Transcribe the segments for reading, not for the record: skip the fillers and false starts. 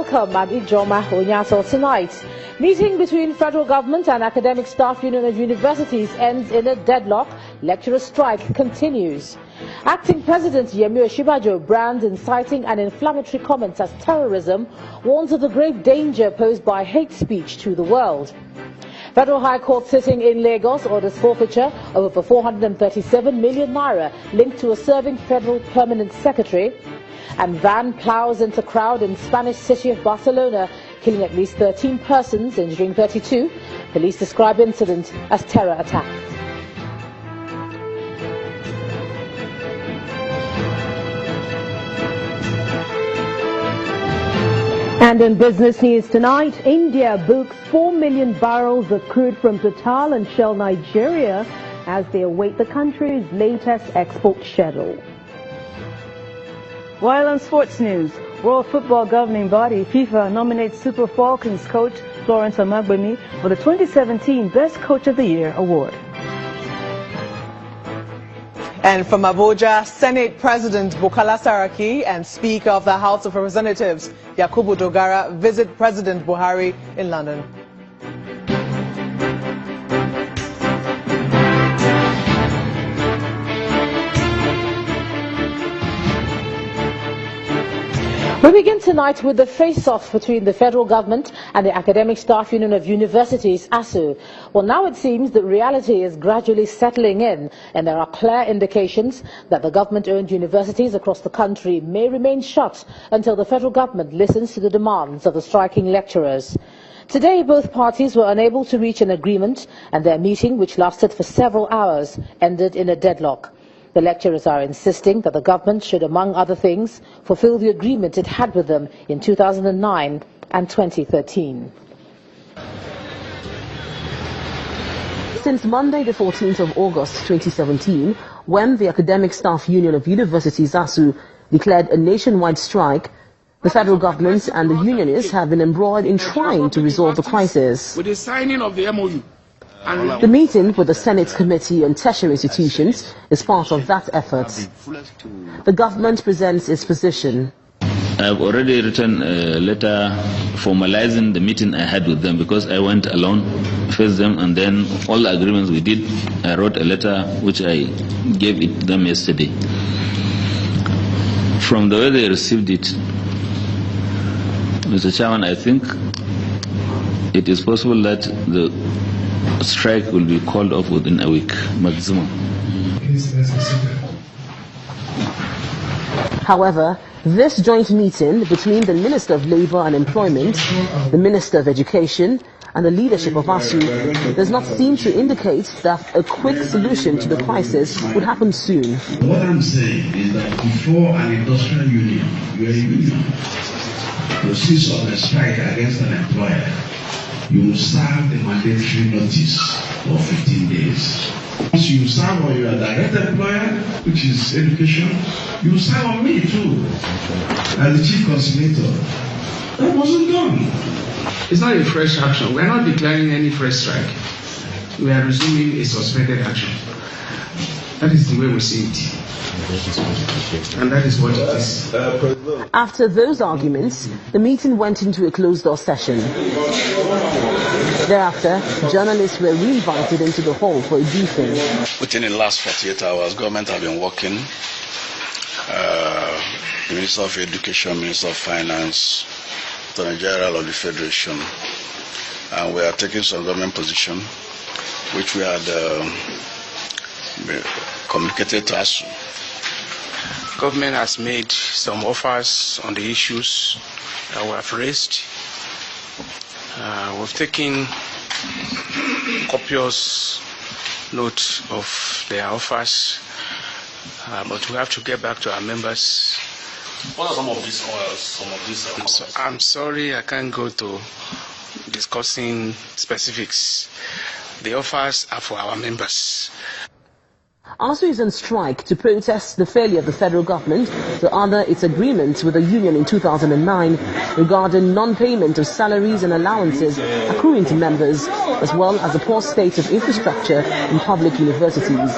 Welcome, I'm Ijoma Onyaso. Tonight, meeting between federal government and academic staff union of universities ends in a deadlock. Lecturer strike continues. Acting President Yemi Osinbajo brands inciting and inflammatory comments as terrorism, warns of the grave danger posed by hate speech to the world. Federal High Court sitting in Lagos orders forfeiture of over 437 million naira linked to a serving federal permanent secretary. And van plows into crowd in Spanish city of Barcelona, killing at least 13 persons, injuring 32. Police describe incident as terror attack. And in business news tonight, India books 4 million barrels of crude from Total and Shell Nigeria as they await the country's latest export schedule. While on sports news, World Football Governing Body FIFA nominates Super Falcons coach Florence Amagbemi for the 2017 Best Coach of the Year award. And from Abuja, Senate President Bukola Saraki and Speaker of the House of Representatives Yakubu Dogara visit President Buhari in London. We begin tonight with the face-off between the federal government and the Academic Staff Union of Universities, ASU. Well, now it seems that reality is gradually settling in, and there are clear indications that the government-owned universities across the country may remain shut until the federal government listens to the demands of the striking lecturers. Today, both parties were unable to reach an agreement, and their meeting, which lasted for several hours, ended in a deadlock. The lecturers are insisting that the government should, among other things, fulfill the agreement it had with them in 2009 and 2013. Since Monday, the 14th of August 2017, when the Academic Staff Union of Universities, ASU, declared a nationwide strike, the federal government and the unionists have been embroiled in trying to resolve the crisis. With the signing of the MOU. The meeting with the Senate Committee on Tertiary Institutions is part of that effort. The government presents its position. I've already written a letter formalizing the meeting I had with them because I went alone, faced them, and then all the agreements we did, I wrote a letter which I gave it to them yesterday. From the way they received it, Mr. Chairman, I think it is possible that the strike will be called off within a week maximum. However, this joint meeting between the Minister of Labour and Employment, the Minister of Education and the leadership of ASU does not seem to indicate that a quick solution to the crisis would happen soon. What I'm saying is that before an industrial union, you are a union, proceeds on a strike against an employer, you will serve the mandatory notice for 15 days. Once you serve on your direct employer, which is education, you will serve on me too, as the chief conciliator. That wasn't done. It's not a fresh action. We are not declaring any fresh strike. We are resuming a suspended action. That is the way we see it. And that is what it is. After those arguments, the meeting went into a closed-door session. Thereafter, journalists were re-invited into the hall for a briefing. Within the last 48 hours, government have been working. The Minister of Education, Minister of Finance, Attorney General of the Federation, and we are taking some government position, which we had communicated to us. Government has made some offers on the issues that we have raised. We've taken copious note of their offers, but we have to get back to our members. What are some of these offers? I'm sorry, I can't go to discussing specifics. The offers are for our members. ASU is on strike to protest the failure of the federal government to honor its agreements with the union in 2009 regarding non-payment of salaries and allowances accruing to members, as well as the poor state of infrastructure in public universities.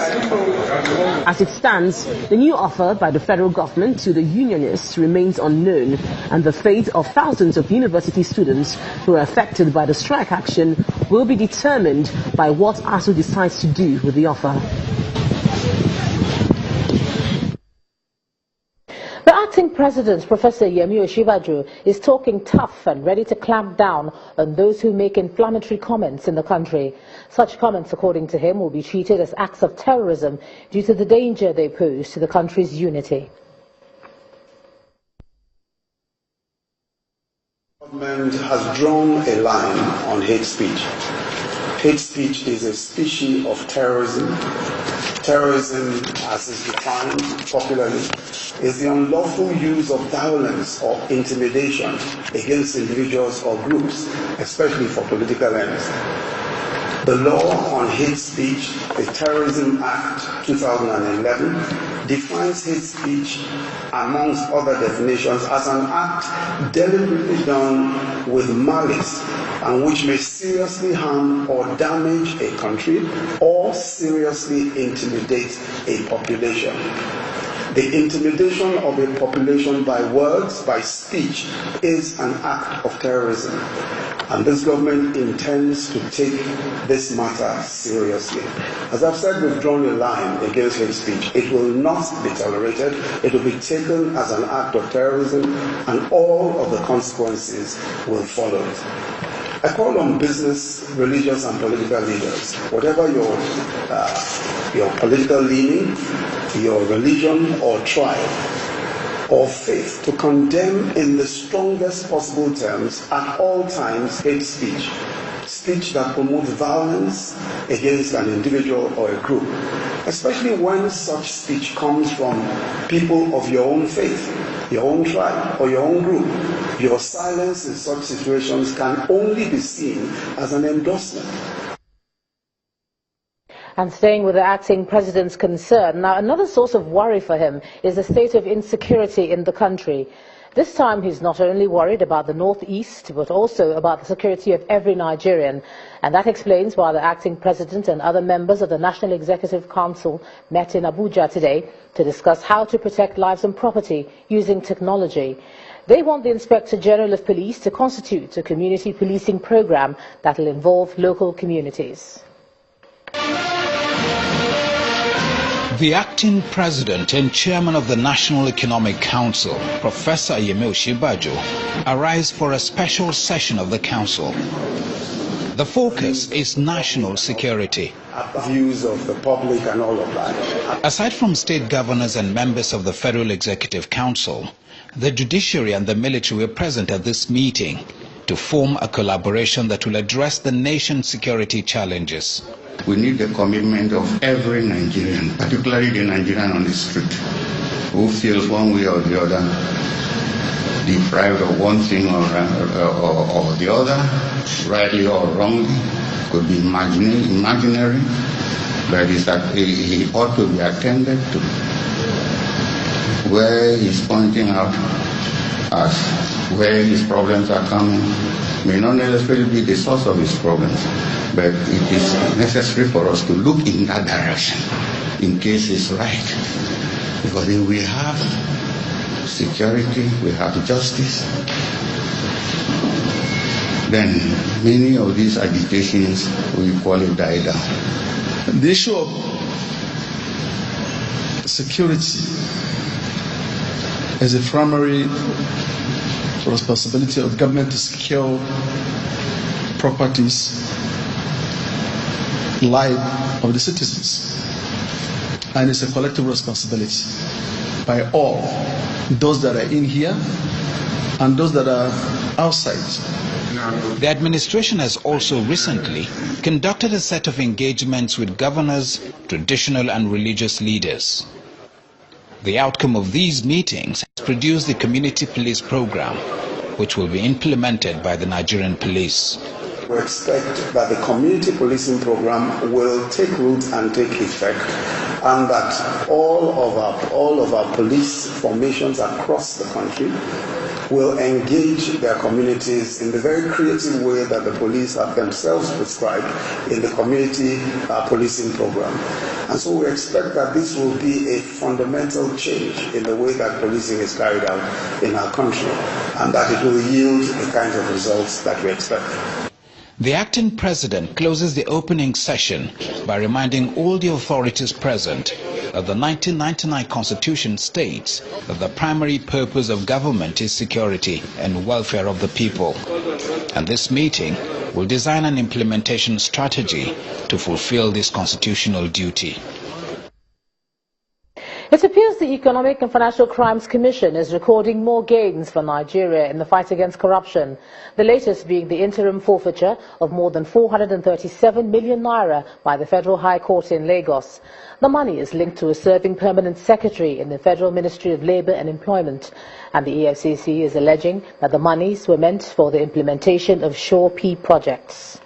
As it stands, the new offer by the federal government to the unionists remains unknown, and the fate of thousands of university students who are affected by the strike action will be determined by what ASU decides to do with the offer. The acting president, Professor Yemi Osinbajo, is talking tough and ready to clamp down on those who make inflammatory comments in the country. Such comments, according to him, will be treated as acts of terrorism due to the danger they pose to the country's unity. The government has drawn a line on hate speech. Hate speech is a species of terrorism. Terrorism, as is defined popularly, is the unlawful use of violence or intimidation against individuals or groups, especially for political ends. The law on hate speech, the Terrorism Act 2011, defines hate speech, amongst other definitions, as an act deliberately done with malice and which may seriously harm or damage a country or seriously intimidate a population. The intimidation of a population by words, by speech, is an act of terrorism. And this government intends to take this matter seriously. As I've said, we've drawn a line against hate speech. It will not be tolerated. It will be taken as an act of terrorism, and all of the consequences will follow it. I call on business, religious, and political leaders, whatever your political leaning, your religion or tribe or faith, to condemn in the strongest possible terms at all times hate speech, speech that promotes violence against an individual or a group, especially when such speech comes from people of your own faith, your own tribe, or your own group. Your silence in such situations can only be seen as an endorsement. And staying with the acting president's concern, now another source of worry for him is the state of insecurity in the country. This time he's not only worried about the northeast, but also about the security of every Nigerian. And that explains why the acting president and other members of the National Executive Council met in Abuja today to discuss how to protect lives and property using technology. They want the Inspector General of Police to constitute a community policing program that will involve local communities. The acting president and chairman of the National Economic Council, Professor Yemi Osinbajo, arrives for a special session of the council. The focus is national security. Views of the public and all of that. Aside from state governors and members of the Federal Executive Council, the judiciary and the military were present at this meeting to form a collaboration that will address the nation's security challenges. We need the commitment of every Nigerian, particularly the Nigerian on the street, who feels one way or the other deprived of one thing or the other, rightly or wrongly, could be imaginary, but is that he ought to be attended to. Where he's pointing out as where his problems are coming may not necessarily be the source of his problems, but it is necessary for us to look in that direction in case it's right. Because if we have security, we have justice, then many of these agitations will equally die down. The issue of security is a primary responsibility of government to secure properties, life of the citizens, and it's a collective responsibility by all, those that are in here and those that are outside. The administration has also recently conducted a set of engagements with governors, traditional and religious leaders. The outcome of these meetings has produced the community police program, which will be implemented by the Nigerian police. We expect that the community policing program will take root and take effect and that all of our police formations across the country will engage their communities in the very creative way that the police have themselves prescribed in the community policing program. And so we expect that this will be a fundamental change in the way that policing is carried out in our country, and that it will yield the kinds of results that we expect. The acting president closes the opening session by reminding all the authorities present that the 1999 Constitution states that the primary purpose of government is security and welfare of the people. And this meeting will design an implementation strategy to fulfill this constitutional duty. It appears the Economic and Financial Crimes Commission is recording more gains for Nigeria in the fight against corruption, the latest being the interim forfeiture of more than 437 million naira by the Federal High Court in Lagos. The money is linked to a serving permanent secretary in the Federal Ministry of Labour and Employment, and the EFCC is alleging that the monies were meant for the implementation of Sure P projects.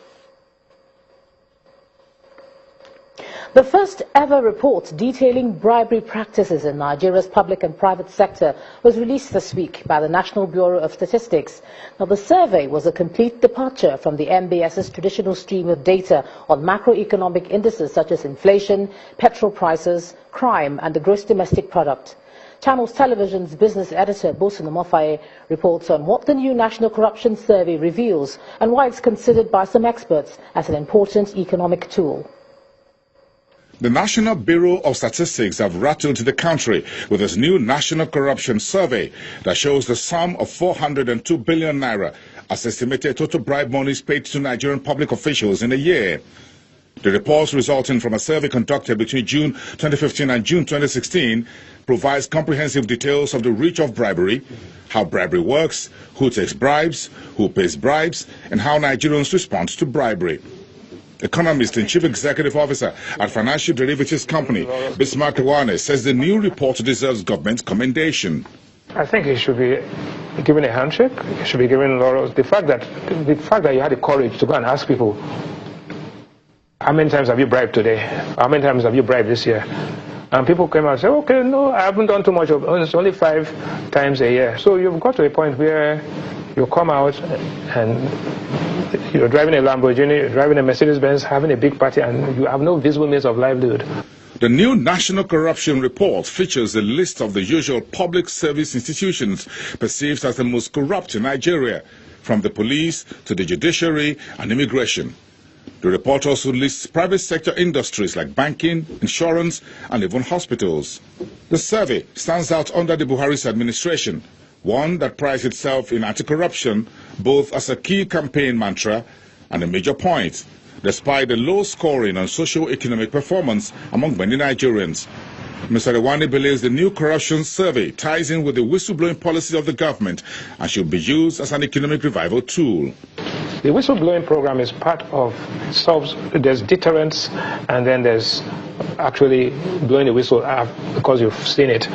The first ever report detailing bribery practices in Nigeria's public and private sector was released this week by the National Bureau of Statistics. Now, the survey was a complete departure from the NBS's traditional stream of data on macroeconomic indices such as inflation, petrol prices, crime and the gross domestic product. Channels Television's business editor Bosun Omofaye reports on what the new National Corruption Survey reveals and why it's considered by some experts as an important economic tool. The National Bureau of Statistics have rattled the country with its new National Corruption Survey that shows the sum of 402 billion naira as estimated total bribe monies paid to Nigerian public officials in a year. The reports resulting from a survey conducted between June 2015 and June 2016 provides comprehensive details of the reach of bribery, how bribery works, who takes bribes, who pays bribes, and how Nigerians respond to bribery. Economist and Chief Executive Officer at Financial Derivatives Company, Bismarck Iwane, says the new report deserves government commendation. I think it should be given a handshake. It should be given laurels. The fact that you had the courage to go and ask people, how many times have you bribed today? How many times have you bribed this year? And people came out and said, okay, no, I haven't done too much of it. It's only 5 times a year. So you've got to a point where you come out and you're driving a Lamborghini, you're driving a Mercedes-Benz, having a big party, and you have no visible means of livelihood. The new National Corruption Report features a list of the usual public service institutions perceived as the most corrupt in Nigeria, from the police to the judiciary and immigration. The report also lists private sector industries like banking, insurance, and even hospitals. The survey stands out under the Buhari's administration, one that prides itself in anti-corruption both as a key campaign mantra and a major point, despite the low scoring on socio-economic performance among many Nigerians. Mr. Iwane believes the new corruption survey ties in with the whistleblowing policy of the government and should be used as an economic revival tool. The whistleblowing program is part of, there's deterrence, and then there's actually blowing the whistle because you've seen it.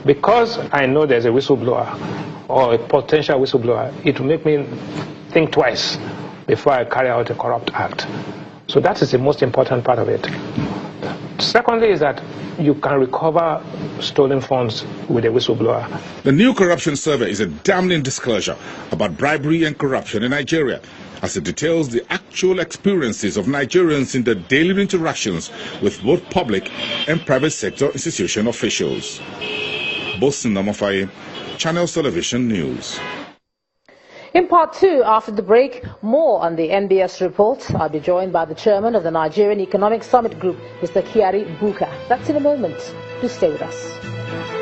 Because I know there's a whistleblower or a potential whistleblower, it will make me think twice before I carry out a corrupt act. So that is the most important part of it. Secondly is that you can recover stolen funds with a whistleblower. The new corruption survey is a damning disclosure about bribery and corruption in Nigeria, as it details the actual experiences of Nigerians in their daily interactions with both public and private sector institution officials. Bosun Omofaye, Channels Television News. In part 2, after the break, more on the NBS report. I'll be joined by the chairman of the Nigerian Economic Summit Group, Mr. Kyari Buka. That's in a moment. Do stay with us.